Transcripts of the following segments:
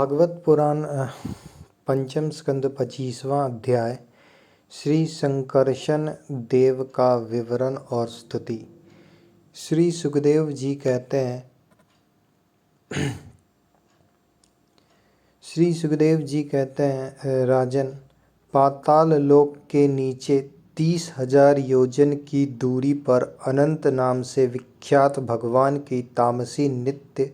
भागवत पुराण पंचम स्कंद 25वां अध्याय। श्री संकर्षण देव का विवरण और स्तुति। श्री सुखदेव जी कहते हैं राजन, पाताल लोक के नीचे 30,000 योजन की दूरी पर अनंत नाम से विख्यात भगवान की तामसी नित्य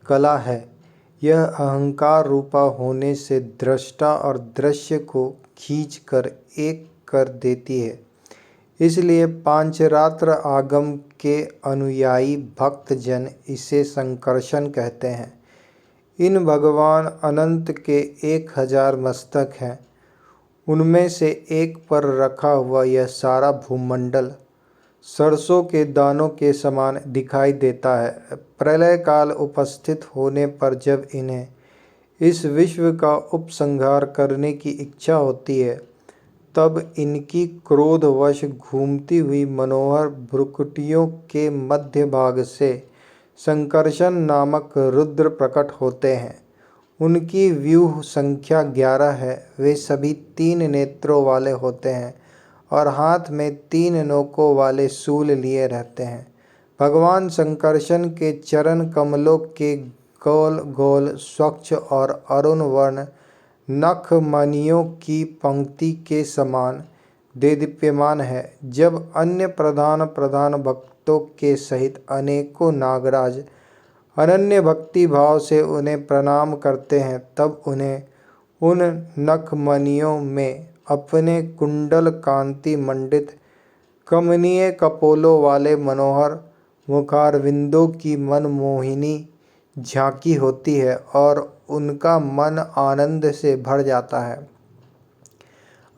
कला है। यह अहंकार रूपा होने से दृष्टा और दृश्य को खींचकर एक कर देती है। इसलिए पांचरात्र आगम के अनुयायी भक्तजन इसे संकर्षण कहते हैं। इन भगवान अनंत के 1000 मस्तक हैं। उनमें से एक पर रखा हुआ यह सारा भूमंडल सरसों के दानों के समान दिखाई देता है। प्रलय काल उपस्थित होने पर जब इन्हें इस विश्व का उपसंहार करने की इच्छा होती है, तब इनकी क्रोधवश घूमती हुई मनोहर भ्रुकुटियों के मध्य भाग से संकर्षण नामक रुद्र प्रकट होते हैं। उनकी व्यूह संख्या 11 है। वे सभी 3 नेत्रों वाले होते हैं और हाथ में 3 नोकों वाले शूल लिए रहते हैं। भगवान संकर्षण के चरण कमलों के गोल गोल स्वच्छ और अरुण वर्ण नख मणियों की पंक्ति के समान देदीप्यमान है। जब अन्य प्रधान भक्तों के सहित अनेकों नागराज अनन्य भक्ति भाव से उन्हें प्रणाम करते हैं, तब उन्हें उन नखमणियों में अपने कुंडल कांति मंडित कमनीय कपोलों वाले मनोहर मुखारविंदों की मनमोहिनी झांकी होती है और उनका मन आनंद से भर जाता है।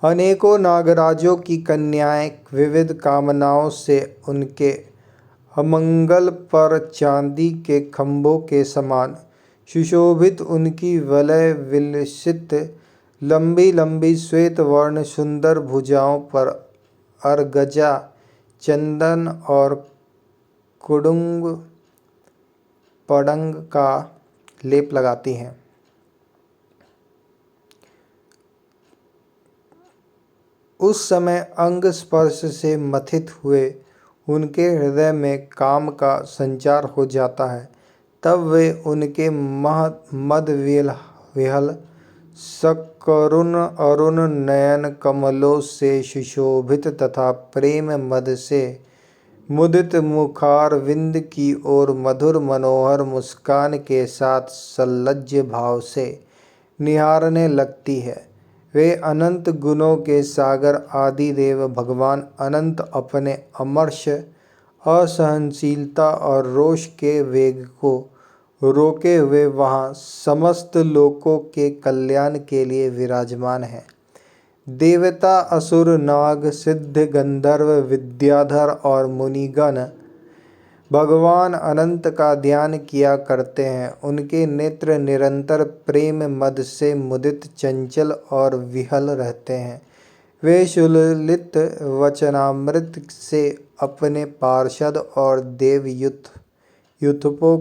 अनेकों नागराजों की कन्याएं विविध कामनाओं से उनके अमंगल पर चांदी के खंभों के समान सुशोभित उनकी वलय विलसित लंबी लंबी श्वेत वर्ण सुंदर भुजाओं पर अर्गजा चंदन और कुडुंग पडंग का लेप लगाती हैं। उस समय अंग स्पर्श से मथित हुए उनके हृदय में काम का संचार हो जाता है। तब वे उनके मद विहल सकरुण अरुण नयन कमलों से सुशोभित तथा प्रेम मद से मुदित मुखारविंद की ओर मधुर मनोहर मुस्कान के साथ सल्लज्ज भाव से निहारने लगती है। वे अनंत गुणों के सागर आदिदेव भगवान अनंत अपने अमर्ष असहनशीलता और रोष के वेग को रोके हुए वहाँ समस्त लोकों के कल्याण के लिए विराजमान हैं। देवता असुर नाग सिद्ध गंधर्व विद्याधर और मुनिगण भगवान अनंत का ध्यान किया करते हैं। उनके नेत्र निरंतर प्रेम मद से मुदित चंचल और विहल रहते हैं। वे सुललित वचनामृत से अपने पार्षद और देवयूथों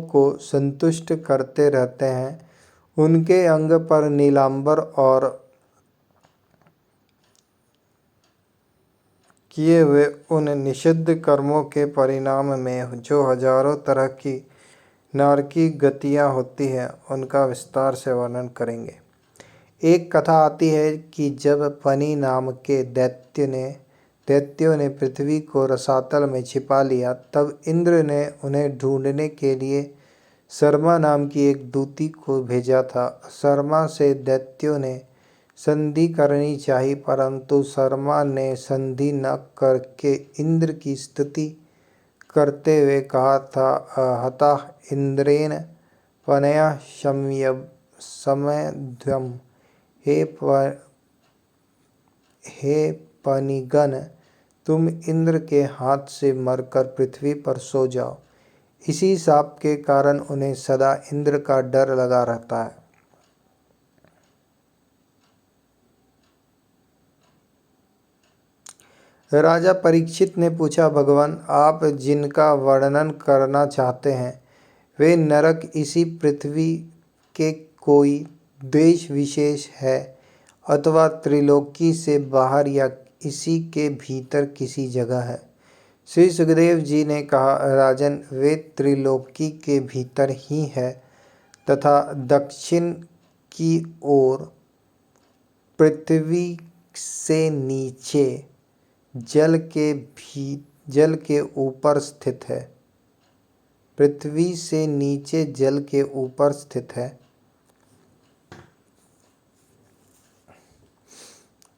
को संतुष्ट करते रहते हैं। उनके अंग पर नीलांबर और किए हुए उन निषिद्ध कर्मों के परिणाम में जो हजारों तरह की नारकी गतियाँ होती हैं, उनका विस्तार से वर्णन करेंगे। एक कथा आती है कि जब पनी नाम के दैत्यों ने पृथ्वी को रसातल में छिपा लिया, तब इंद्र ने उन्हें ढूंढने के लिए शर्मा नाम की एक दूती को भेजा था। शर्मा से दैत्यों ने संधि करनी चाहिए, परंतु शर्मा ने संधि न करके इंद्र की स्तुति करते हुए कहा था, हतः इंद्रेण पनया समयध्वम। हे पनिगण, तुम इंद्र के हाथ से मरकर पृथ्वी पर सो जाओ। इसी शाप के कारण उन्हें सदा इंद्र का डर लगा रहता है। राजा परीक्षित ने पूछा, भगवान, आप जिनका वर्णन करना चाहते हैं, वे नरक इसी पृथ्वी के कोई देश विशेष है अथवा त्रिलोकी से बाहर या इसी के भीतर किसी जगह है। श्री सुखदेव जी ने कहा, राजन, वे त्रिलोकी के भीतर ही है तथा दक्षिण की ओर पृथ्वी से नीचे जल के ऊपर स्थित है। पृथ्वी से नीचे जल के ऊपर स्थित है।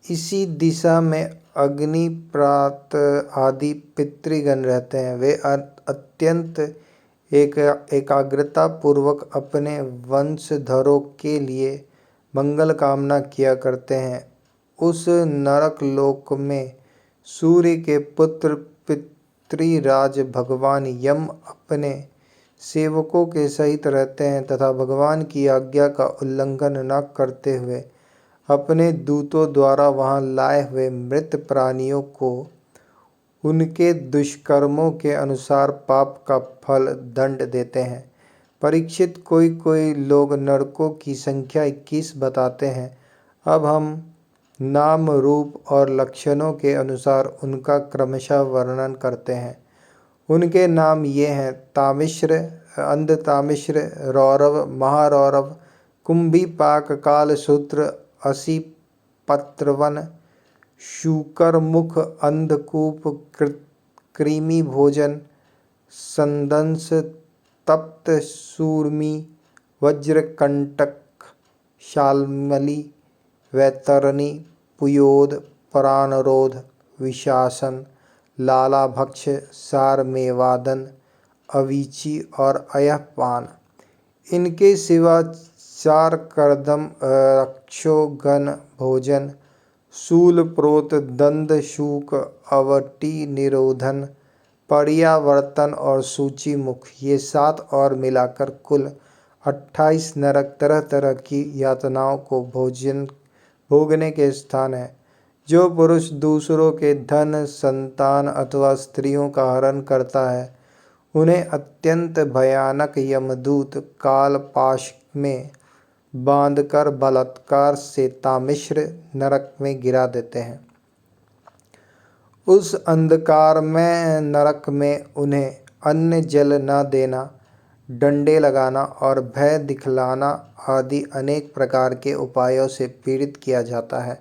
इसी दिशा में अग्नि, प्रात आदि पितृगण रहते हैं। वे अत्यंत एकाग्रता पूर्वक अपने वंशधरों के लिए मंगल कामना किया करते हैं। उस नरक लोक में सूर्य के पुत्र पितृराज भगवान यम अपने सेवकों के सहित रहते हैं तथा भगवान की आज्ञा का उल्लंघन न करते हुए अपने दूतों द्वारा वहां लाए हुए मृत प्राणियों को उनके दुष्कर्मों के अनुसार पाप का फल दंड देते हैं। परीक्षित, कोई कोई लोग नरकों की संख्या 21 बताते हैं। अब हम नाम, रूप और लक्षणों के अनुसार उनका क्रमशः वर्णन करते हैं। उनके नाम ये हैं: तामिश्र, अंधतामिश्र, रौरव, महारौरव, कुंभीपाक, कालसूत्र, असिपत्रवन, शूकरमुख, अंधकूप, कृमिभोजन, संदंश, तप्त सूर्मी, वज्रकंटक, शाल्मली, वैतरणी, पुयोद, प्राणरोध, विशासन, लालाभक्ष, सारमेवादन, अवीची और अयःपान। इनके सिवा चार कर्दम, रक्षोगण भोजन, शूलप्रोत, दंद शूक, अवटी निरोधन, पर्यावर्तन और सूचीमुख, ये 7 और मिलाकर कुल 28 नरक तरह तरह की यातनाओं को भोगने के स्थान है। जो पुरुष दूसरों के धन, संतान अथवा स्त्रियों का हरण करता है, उन्हें अत्यंत भयानक यमदूत कालपाश में बांधकर बलात्कार से तामिश्र नरक में गिरा देते हैं। उस अंधकारमय नरक में उन्हें अन्न जल न देना, डंडे लगाना और भय दिखलाना आदि अनेक प्रकार के उपायों से पीड़ित किया जाता है।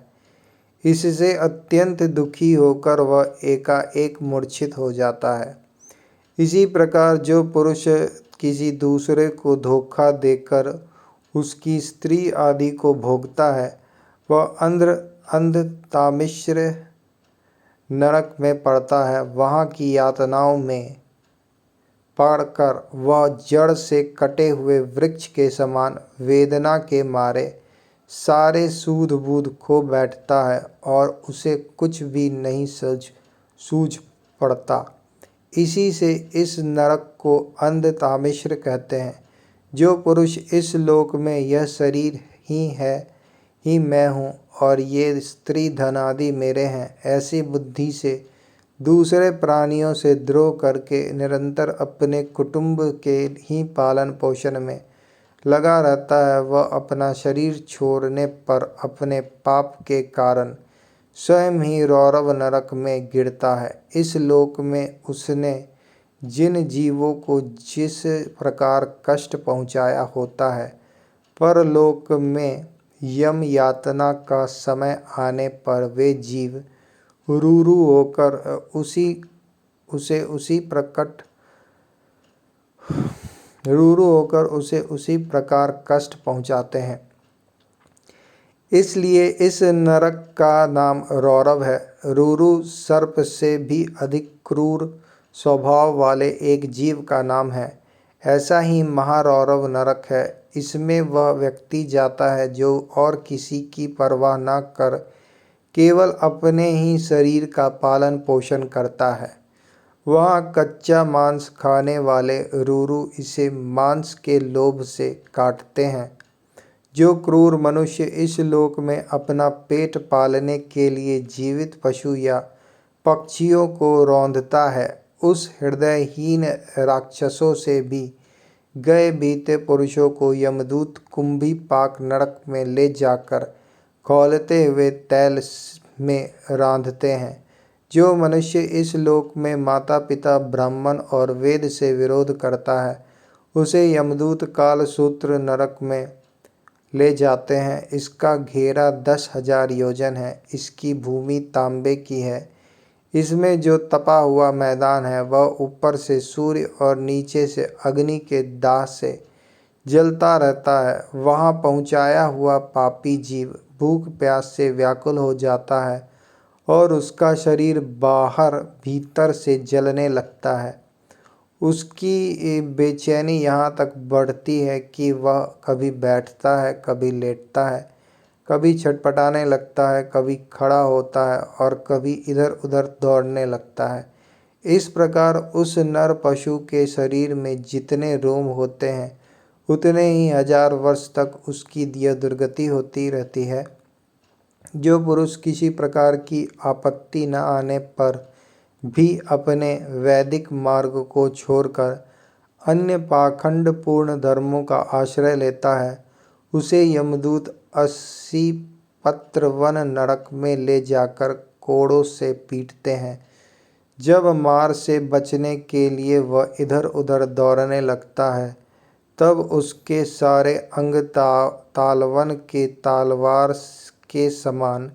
इससे अत्यंत दुखी होकर वह एकाएक मूर्छित हो जाता है। इसी प्रकार जो पुरुष किसी दूसरे को धोखा देकर उसकी स्त्री आदि को भोगता है, वह अंधतामिश्र नरक में पड़ता है। वहाँ की यातनाओं में पड़कर वह जड़ से कटे हुए वृक्ष के समान वेदना के मारे सारे सूझ बूझ खो बैठता है और उसे कुछ भी नहीं सूझ पड़ता। इसी से इस नरक को अंधतामिश्र कहते हैं। जो पुरुष इस लोक में यह शरीर ही मैं हूँ और ये स्त्री धन आदि मेरे हैं, ऐसी बुद्धि से दूसरे प्राणियों से द्रोह करके निरंतर अपने कुटुंब के ही पालन पोषण में लगा रहता है, वह अपना शरीर छोड़ने पर अपने पाप के कारण स्वयं ही रौरव नरक में गिरता है। इस लोक में उसने जिन जीवों को जिस प्रकार कष्ट पहुँचाया होता है, परलोक में यम यातना का समय आने पर वे जीव रूरू होकर उसे उसी प्रकार कष्ट पहुँचाते हैं। इसलिए इस नरक का नाम रौरव है। रूरू सर्प से भी अधिक क्रूर स्वभाव वाले एक जीव का नाम है। ऐसा ही महारौरव नरक है। इसमें वह व्यक्ति जाता है जो और किसी की परवाह न कर केवल अपने ही शरीर का पालन पोषण करता है। वहाँ कच्चा मांस खाने वाले रूरू इसे मांस के लोभ से काटते हैं। जो क्रूर मनुष्य इस लोक में अपना पेट पालने के लिए जीवित पशु या पक्षियों को रौंदता है, उस हृदयहीन राक्षसों से भी गए बीते पुरुषों को यमदूत कुंभी पाक नरक में ले जाकर खौलते हुए तैल में रांधते हैं। जो मनुष्य इस लोक में माता पिता ब्राह्मण और वेद से विरोध करता है, उसे यमदूत काल सूत्र नरक में ले जाते हैं। इसका घेरा 10,000 योजन है। इसकी भूमि तांबे की है। इसमें जो तपा हुआ मैदान है वह ऊपर से सूर्य और नीचे से अग्नि के दाह से जलता रहता है। वहाँ पहुँचाया हुआ पापी जीव भूख प्यास से व्याकुल हो जाता है और उसका शरीर बाहर भीतर से जलने लगता है। उसकी बेचैनी यहाँ तक बढ़ती है कि वह कभी बैठता है, कभी लेटता है, कभी छटपटाने लगता है, कभी खड़ा होता है और कभी इधर उधर दौड़ने लगता है। इस प्रकार उस नर पशु के शरीर में जितने रोम होते हैं, उतने ही 1000 वर्ष तक उसकी यह दुर्गति होती रहती है। जो पुरुष किसी प्रकार की आपत्ति न आने पर भी अपने वैदिक मार्ग को छोड़कर अन्य पाखंड पूर्ण धर्मों का आश्रय लेता है, उसे यमदूत 80 पत्र वन नरक में ले जाकर कोड़ों से पीटते हैं। जब मार से बचने के लिए वह इधर उधर दौड़ने लगता है, तब उसके सारे अंग तालवन के तलवार के समान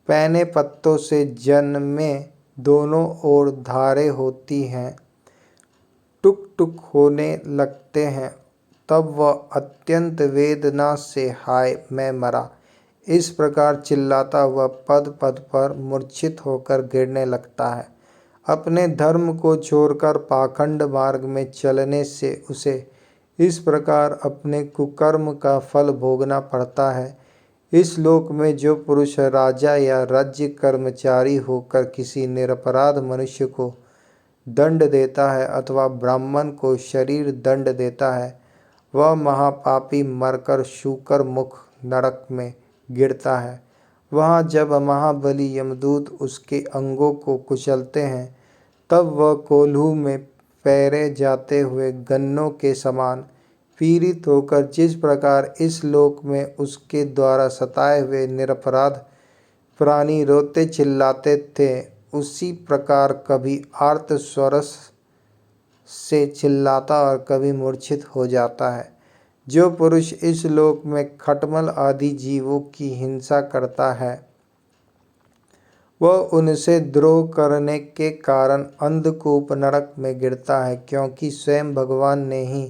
पैने पत्तों से जन्मे दोनों ओर धारें होती हैं, टुक टुक होने लगते हैं। तब वह अत्यंत वेदना से हाय मैं मरा इस प्रकार चिल्लाता हुआ पद पद पर मूर्छित होकर गिरने लगता है। अपने धर्म को छोड़कर पाखंड मार्ग में चलने से उसे इस प्रकार अपने कुकर्म का फल भोगना पड़ता है। इस लोक में जो पुरुष राजा या राज्य कर्मचारी होकर किसी निरपराध मनुष्य को दंड देता है अथवा ब्राह्मण को शरीर दंड देता है, वह महापापी मरकर शूकर मुख नरक में गिरता है। वहाँ जब महाबली यमदूत उसके अंगों को कुचलते हैं, तब वह कोल्हू में पैरे जाते हुए गन्नों के समान पीड़ित होकर जिस प्रकार इस लोक में उसके द्वारा सताए हुए निरपराध प्राणी रोते चिल्लाते थे, उसी प्रकार कभी आर्त स्वर से चिल्लाता और कभी मूर्छित हो जाता है। जो पुरुष इस लोक में खटमल आदि जीवों की हिंसा करता है, वह उनसे द्रोह करने के कारण अंधकूप नरक में गिरता है, क्योंकि स्वयं भगवान ने ही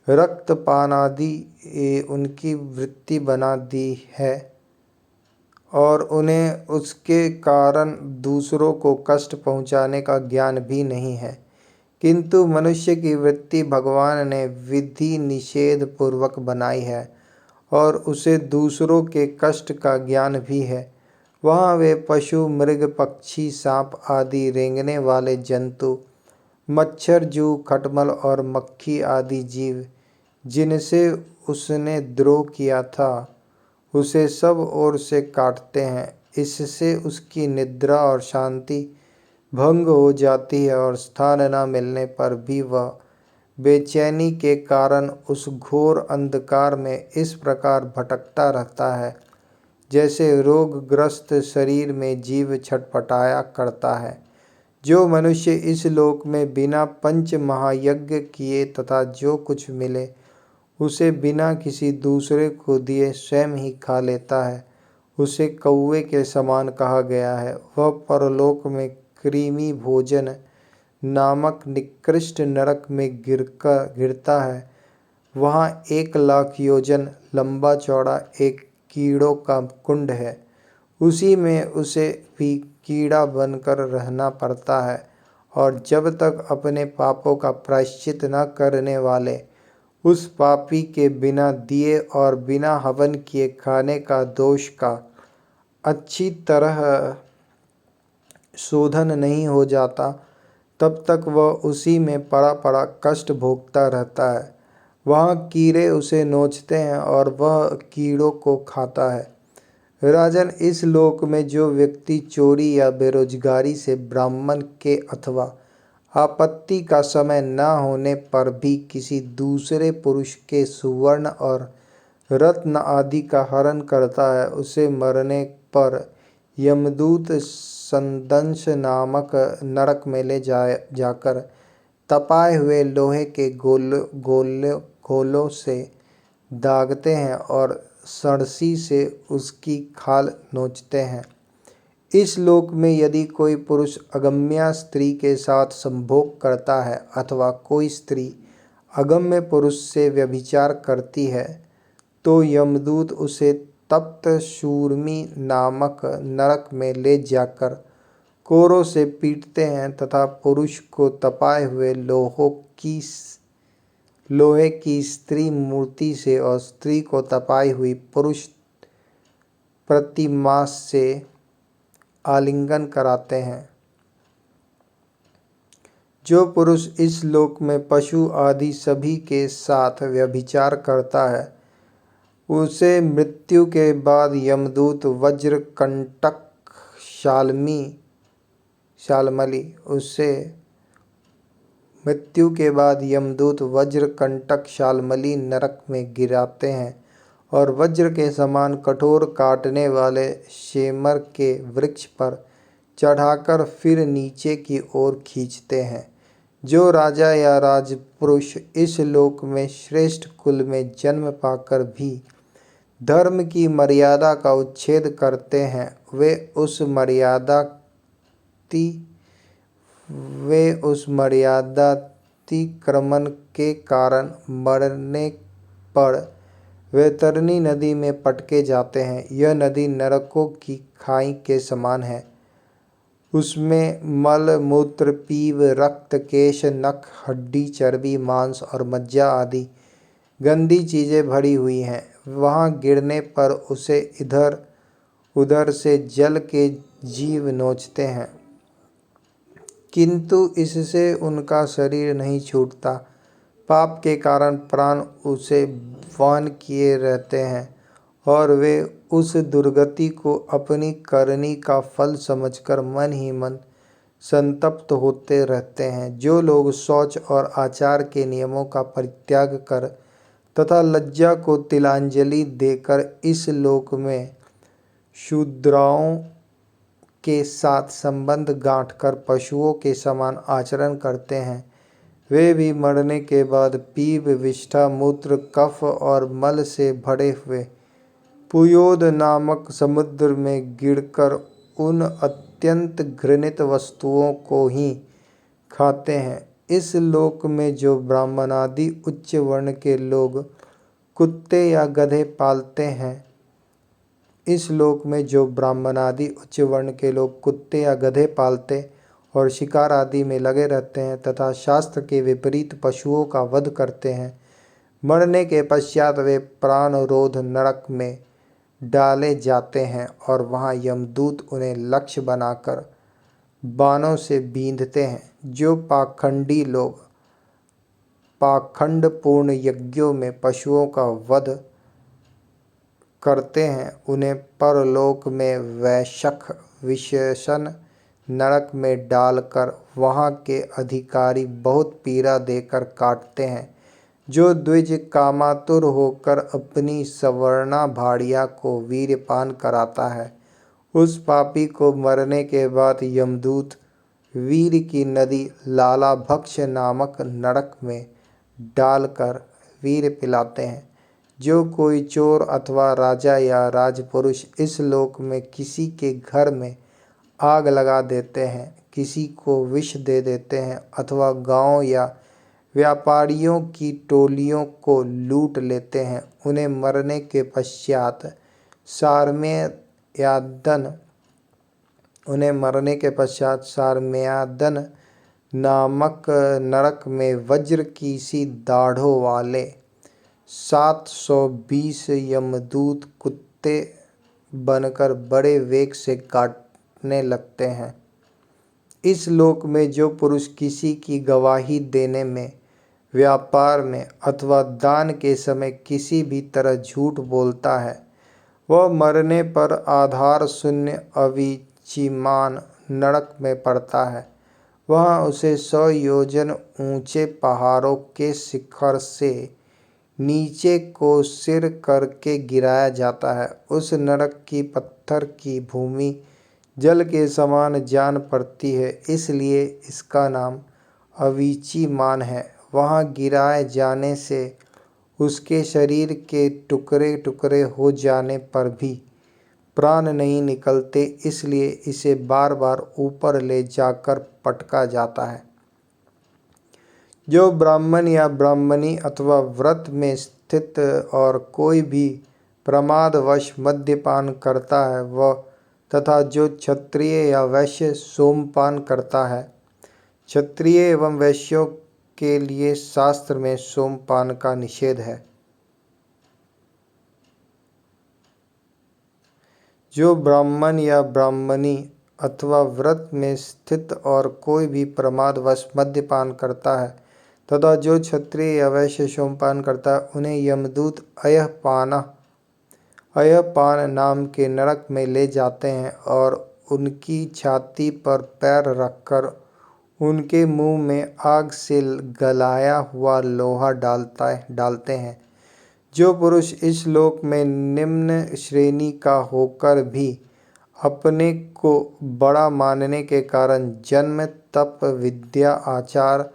रक्तपान आदि उनकी वृत्ति बना दी है और उन्हें उसके कारण दूसरों को कष्ट पहुँचाने का ज्ञान भी नहीं है। किंतु मनुष्य की वृत्ति भगवान ने विधि निषेध पूर्वक बनाई है और उसे दूसरों के कष्ट का ज्ञान भी है। वहाँ वे पशु मृग पक्षी सांप आदि रेंगने वाले जंतु, मच्छर जू खटमल और मक्खी आदि जीव जिनसे उसने द्रोह किया था, उसे सब ओर से काटते हैं। इससे उसकी निद्रा और शांति भंग हो जाती है और स्थान न मिलने पर भी वह बेचैनी के कारण उस घोर अंधकार में इस प्रकार भटकता रहता है, जैसे रोगग्रस्त शरीर में जीव छटपटाया करता है। जो मनुष्य इस लोक में बिना पंच महायज्ञ किए तथा जो कुछ मिले उसे बिना किसी दूसरे को दिए स्वयं ही खा लेता है, उसे कौवे के समान कहा गया है। वह परलोक में कृमि भोजन नामक निकृष्ट नरक में गिरता है। वहाँ 1,00,000 योजन लंबा चौड़ा एक कीड़ों का कुंड है। उसी में उसे भी कीड़ा बनकर रहना पड़ता है और जब तक अपने पापों का प्रायश्चित न करने वाले उस पापी के बिना दिए और बिना हवन किए खाने का दोष का अच्छी तरह शोधन नहीं हो जाता, तब तक वह उसी में पड़ा पड़ा कष्ट भोगता रहता है। वहाँ कीड़े उसे नोचते हैं और वह कीड़ों को खाता है। राजन, इस लोक में जो व्यक्ति चोरी या बेरोजगारी से ब्राह्मण के अथवा आपत्ति का समय न होने पर भी किसी दूसरे पुरुष के सुवर्ण और रत्न आदि का हरण करता है, उसे मरने पर यमदूत संदंश नामक नरक में ले जाकर तपाए हुए लोहे के गोलों से दागते हैं और सड़सी से उसकी खाल नोचते हैं। इस लोक में यदि कोई पुरुष अगम्या स्त्री के साथ संभोग करता है अथवा कोई स्त्री अगम्य पुरुष से व्यभिचार करती है, तो यमदूत उसे तप्त शूर्मी नामक नरक में ले जाकर कोरों से पीटते हैं तथा पुरुष को तपाए हुए लोहे की स्त्री मूर्ति से और स्त्री को तपाई हुई पुरुष प्रतिमा से आलिंगन कराते हैं। जो पुरुष इस लोक में पशु आदि सभी के साथ व्यभिचार करता है, उसे मृत्यु के बाद यमदूत वज्रकंटक शाल्मली नरक में गिराते हैं और वज्र के समान कठोर काटने वाले शेमर के वृक्ष पर चढ़ाकर फिर नीचे की ओर खींचते हैं। जो राजा या राजपुरुष इस लोक में श्रेष्ठ कुल में जन्म पाकर भी धर्म की मर्यादा का उच्छेद करते हैं, वे उस मर्यादातिक्रमण के कारण मरने पर वैतरणी नदी में पटके जाते हैं। यह नदी नरकों की खाई के समान है। उसमें मल मूत्र पीव रक्त केश नख हड्डी चर्बी मांस और मज्जा आदि गंदी चीजें भरी हुई हैं। वहां गिरने पर उसे इधर उधर से जल के जीव नोचते हैं, किंतु इससे उनका शरीर नहीं छूटता। पाप के कारण प्राण उसे वहन किए रहते हैं और वे उस दुर्गति को अपनी करनी का फल समझकर मन ही मन संतप्त होते रहते हैं। जो लोग शौच और आचार के नियमों का परित्याग कर तथा लज्जा को तिलांजलि देकर इस लोक में शूद्रों के साथ संबंध गांठकर पशुओं के समान आचरण करते हैं, वे भी मरने के बाद पीप विष्ठा मूत्र कफ और मल से भरे हुए पुयोद नामक समुद्र में गिरकर उन अत्यंत घृणित वस्तुओं को ही खाते हैं। इस लोक में जो ब्राह्मणादि उच्च वर्ण के लोग कुत्ते या गधे पालते हैं, इस लोक में जो ब्राह्मणादि उच्च वर्ण के लोग कुत्ते या गधे पालते और शिकार आदि में लगे रहते हैं तथा शास्त्र के विपरीत पशुओं का वध करते हैं, मरने के पश्चात वे प्राणरोध नरक में डाले जाते हैं और वहां यमदूत उन्हें लक्ष्य बनाकर बाणों से बींधते हैं। जो पाखंडी लोग पाखंडपूर्ण यज्ञों में पशुओं का वध करते हैं, उन्हें परलोक में वैशख विशेषण नरक में डालकर वहां के अधिकारी बहुत पीड़ा देकर काटते हैं। जो द्विज कामातुर होकर अपनी सवर्णा भाड़िया को वीर्यपान कराता है, उस पापी को मरने के बाद यमदूत वीर की नदी लालाभक्ष नामक नरक में डालकर वीर पिलाते हैं। जो कोई चोर अथवा राजा या राजपुरुष इस लोक में किसी के घर में आग लगा देते हैं, किसी को विष दे देते हैं अथवा गांव या व्यापारियों की टोलियों को लूट लेते हैं, उन्हें मरने के पश्चात सारमेयादन नामक नरक में वज्र की सी दाढ़ों वाले 720 यमदूत कुत्ते बनकर बड़े वेग से काटने लगते हैं। इस लोक में जो पुरुष किसी की गवाही देने में, व्यापार में अथवा दान के समय किसी भी तरह झूठ बोलता है, वह मरने पर आधार शून्य अविचिमान नरक में पड़ता है। वहाँ उसे 100 योजन ऊंचे पहाड़ों के शिखर से नीचे को सिर करके गिराया जाता है। उस नरक की पत्थर की भूमि जल के समान जान पड़ती है, इसलिए इसका नाम अवीचीमान है। वहाँ गिराए जाने से उसके शरीर के टुकड़े टुकड़े हो जाने पर भी प्राण नहीं निकलते, इसलिए इसे बार बार ऊपर ले जाकर पटका जाता है। जो ब्राह्मण या ब्राह्मणी अथवा व्रत में स्थित और कोई भी प्रमादवश मद्यपान करता है वह, तथा जो क्षत्रिय या वैश्य सोमपान करता है। क्षत्रिय एवं वैश्यों के लिए शास्त्र में सोमपान का निषेध है। जो ब्राह्मण या ब्राह्मणी अथवा व्रत में स्थित और कोई भी प्रमादवश मद्यपान करता है तथा जो क्षत्रिय या वैश्य सोमपान करता है, उन्हें यमदूत अयपान नाम के नरक में ले जाते हैं और उनकी छाती पर पैर रखकर उनके मुंह में आग से गलाया हुआ लोहा डालते हैं। जो पुरुष इस लोक में निम्न श्रेणी का होकर भी अपने को बड़ा मानने के कारण जन्म, तप, विद्या, आचार,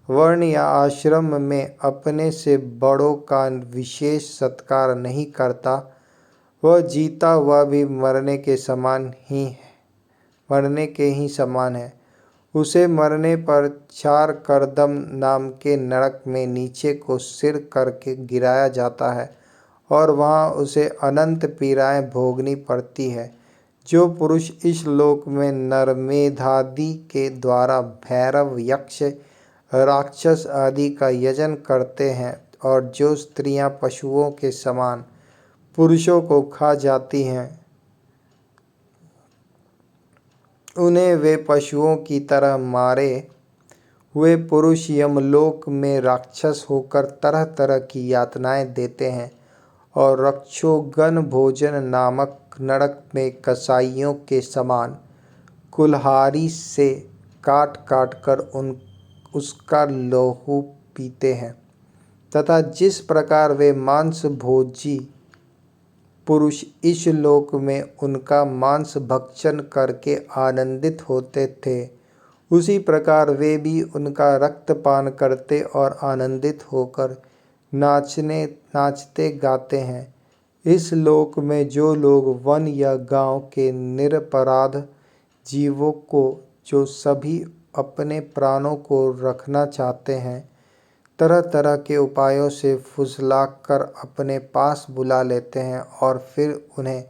वर्ण या आश्रम में अपने से बड़ों का विशेष सत्कार नहीं करता, वह जीता हुआ भी मरने के ही समान है। उसे मरने पर चार करदम नाम के नरक में नीचे को सिर करके गिराया जाता है और वहाँ उसे अनंत पीड़ाएं भोगनी पड़ती है। जो पुरुष इस लोक में नरमेधादि के द्वारा भैरव, यक्ष, राक्षस आदि का यजन करते हैं और जो स्त्रियां पशुओं के समान पुरुषों को खा जाती हैं, उन्हें वे पशुओं की तरह मारे हुए पुरुष यमलोक में राक्षस होकर तरह तरह की यातनाएं देते हैं और रक्षोगन भोजन नामक नरक में कसाईयों के समान कुल्हाड़ी से काट काट कर उसका लहू पीते हैं। तथा जिस प्रकार वे मांस भोजी पुरुष इस लोक में उनका मांस भक्षण करके आनंदित होते थे, उसी प्रकार वे भी उनका रक्तपान करते और आनंदित होकर नाचते गाते हैं। इस लोक में जो लोग वन या गांव के निरपराध जीवों को, जो सभी अपने प्राणों को रखना चाहते हैं, तरह तरह के उपायों से फुसलाकर अपने पास बुला लेते हैं और फिर उन्हें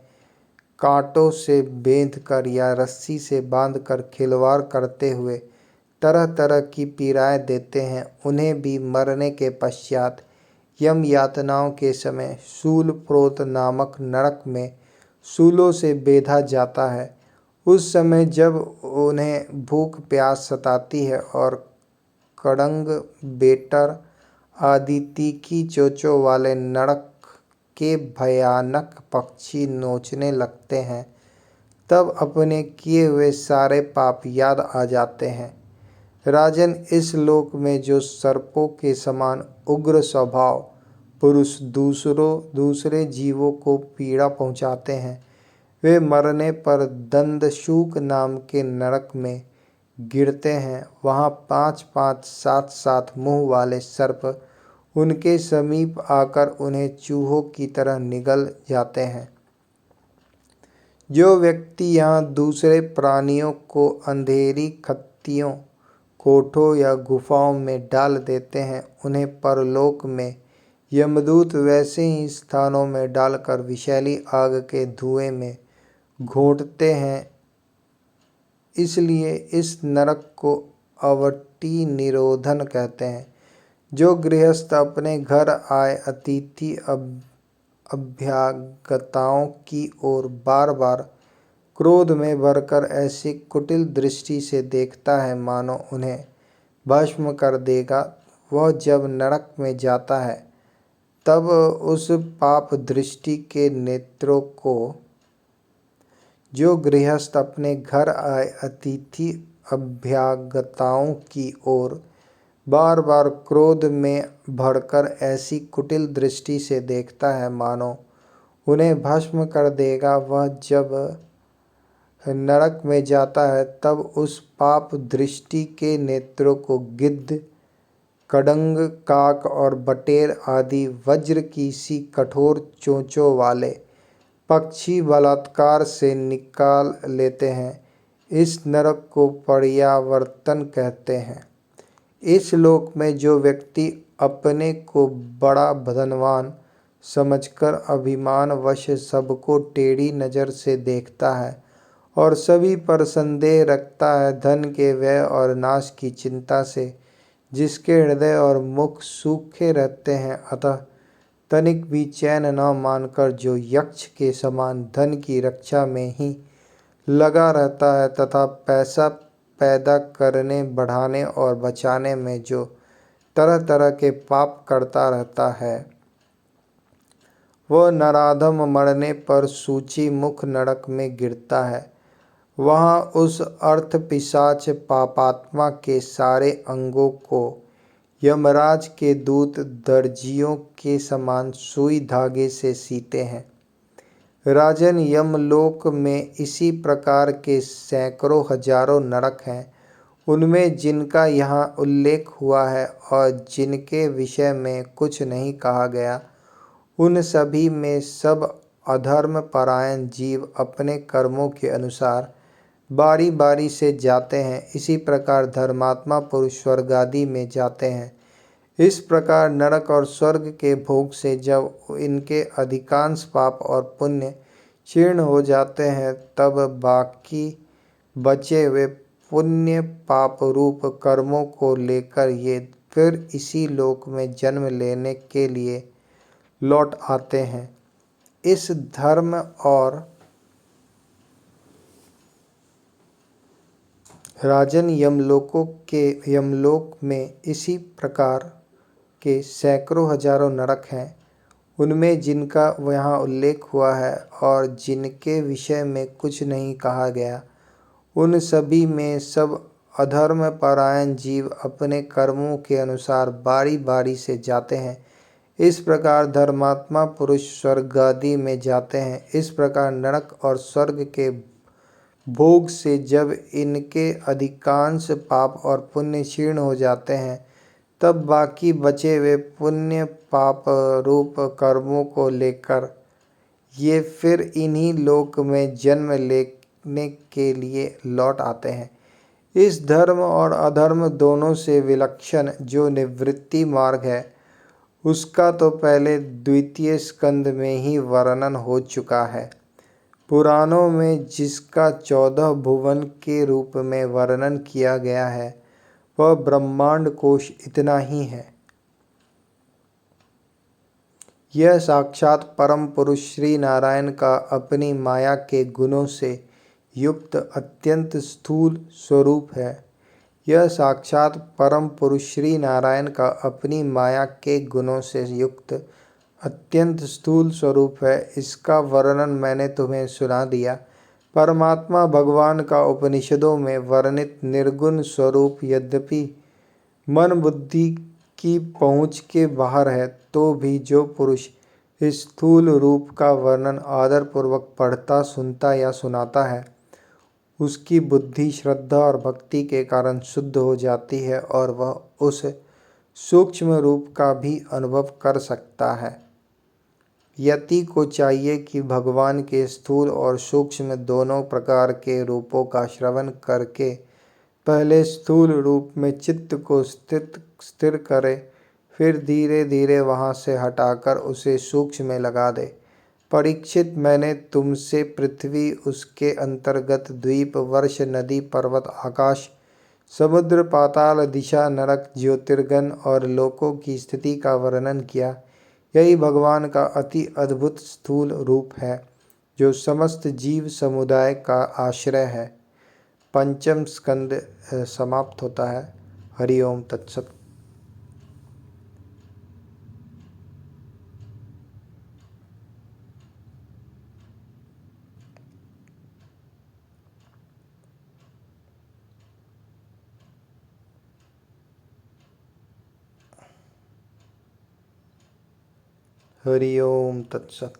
कांटों से बेंधकर या रस्सी से बांधकर खिलवाड़ करते हुए तरह तरह की पीड़ाएं देते हैं, उन्हें भी मरने के पश्चात यम यातनाओं के समय शूलप्रोत नामक नरक में शूलों से बेधा जाता है। उस समय जब उन्हें भूख प्यास सताती है और कड़ंग, बेटर आदि तीखी चोंचों वाले नरक के भयानक पक्षी नोचने लगते हैं, तब अपने किए हुए सारे पाप याद आ जाते हैं। राजन, इस लोक में जो सर्पों के समान उग्र स्वभाव पुरुष दूसरे जीवों को पीड़ा पहुंचाते हैं, वे मरने पर दंदशूक नाम के नरक में गिरते हैं। वहाँ 5-5, 7-7 मुंह वाले सर्प उनके समीप आकर उन्हें चूहों की तरह निगल जाते हैं। जो व्यक्ति यहाँ दूसरे प्राणियों को अंधेरी खत्तियों, कोठों या गुफाओं में डाल देते हैं, उन्हें परलोक में यमदूत वैसे ही स्थानों में डालकर विषैली आग के धुएं में घोंटते हैं। इसलिए इस नरक को अवटी निरोधन कहते हैं। जो गृहस्थ अपने घर आए अतिथि अभ्यागताओं की ओर बार बार क्रोध में भरकर ऐसी कुटिल दृष्टि से देखता है मानो उन्हें भस्म कर देगा, वह जब नरक में जाता है तब उस पाप दृष्टि के नेत्रों को जो गृहस्थ अपने घर आए अतिथि अभ्यागताओं की ओर बार बार क्रोध में भरकर ऐसी कुटिल दृष्टि से देखता है मानो उन्हें भस्म कर देगा। वह जब नरक में जाता है तब उस पाप दृष्टि के नेत्रों को गिद्ध, कड़ंग, काक और बटेर आदि वज्र की सी कठोर चोंचों वाले पक्षी बलात्कार से निकाल लेते हैं। इस नरक को पर्यावर्तन कहते हैं। इस लोक में जो व्यक्ति अपने को बड़ा धनवान समझकर अभिमानवश सबको टेढ़ी नज़र से देखता है और सभी पर संदेह रखता है, धन के व्यय और नाश की चिंता से जिसके हृदय और मुख सूखे रहते हैं, अतः तनिक भी चैन न मानकर जो यक्ष के समान धन की रक्षा में ही लगा रहता है तथा पैसा पैदा करने, बढ़ाने और बचाने में जो तरह तरह के पाप करता रहता है, वह नराधम मरने पर सूची मुख नरक में गिरता है। वहाँ उस अर्थ पिशाच पापात्मा के सारे अंगों को यमराज के दूत दर्जियों के समान सुई धागे से सीते हैं। राजन, यमलोक में इसी प्रकार के सैकड़ों हजारों नरक हैं। उनमें जिनका यहाँ उल्लेख हुआ है और जिनके विषय में कुछ नहीं कहा गया, उन सभी में सब अधर्म परायण जीव अपने कर्मों के अनुसार बारी बारी से जाते हैं। इसी प्रकार धर्मात्मा पुरुष स्वर्ग आदि में जाते हैं। इस प्रकार नरक और स्वर्ग के भोग से जब इनके अधिकांश पाप और पुण्य क्षीण हो जाते हैं, तब बाकी बचे हुए पुण्य पाप रूप कर्मों को लेकर ये फिर इसी लोक में जन्म लेने के लिए लौट आते हैं। इस धर्म और राजन, यमलोक में इसी प्रकार के सैकड़ों हजारों नरक हैं। उनमें जिनका यहाँ उल्लेख हुआ है और जिनके विषय में कुछ नहीं कहा गया, उन सभी में सब अधर्म परायण जीव अपने कर्मों के अनुसार बारी बारी से जाते हैं। इस प्रकार धर्मात्मा पुरुष स्वर्ग आदि में जाते हैं। इस प्रकार नरक और स्वर्ग के भोग से जब इनके अधिकांश पाप और पुण्य क्षीण हो जाते हैं, तब बाकी बचे हुए पुण्य पाप रूप कर्मों को लेकर ये फिर इन्हीं लोक में जन्म लेने के लिए लौट आते हैं। इस धर्म और अधर्म दोनों से विलक्षण जो निवृत्ति मार्ग है, उसका तो पहले द्वितीय स्कंद में ही वर्णन हो चुका है। पुराणों में जिसका 14 भुवन के रूप में वर्णन किया गया है, वह ब्रह्मांड कोश इतना ही है। यह साक्षात परम पुरुष श्री नारायण का अपनी माया के गुणों से युक्त अत्यंत स्थूल स्वरूप है। यह साक्षात परम पुरुष श्री नारायण का अपनी माया के गुणों से युक्त अत्यंत स्थूल स्वरूप है। इसका वर्णन मैंने तुम्हें सुना दिया। परमात्मा भगवान का उपनिषदों में वर्णित निर्गुण स्वरूप यद्यपि मन बुद्धि की पहुँच के बाहर है, तो भी जो पुरुष इस स्थूल रूप का वर्णन आदरपूर्वक पढ़ता, सुनता या सुनाता है, उसकी बुद्धि श्रद्धा और भक्ति के कारण शुद्ध हो जाती है और वह उस सूक्ष्म रूप का भी अनुभव कर सकता है। यति को चाहिए कि भगवान के स्थूल और सूक्ष्म दोनों प्रकार के रूपों का श्रवण करके पहले स्थूल रूप में चित्त को स्थिर करे, फिर धीरे धीरे वहाँ से हटाकर उसे सूक्ष्म में लगा दे। परीक्षित, मैंने तुमसे पृथ्वी, उसके अंतर्गत द्वीप, वर्ष, नदी, पर्वत, आकाश, समुद्र, पाताल, दिशा, नरक, ज्योतिर्गण और लोकों की स्थिति का वर्णन किया। यही भगवान का अति अद्भुत स्थूल रूप है, जो समस्त जीव समुदाय का आश्रय है। पंचम स्कंद समाप्त होता है। हरि ओम तत्सत। हरि ओम तत्सत।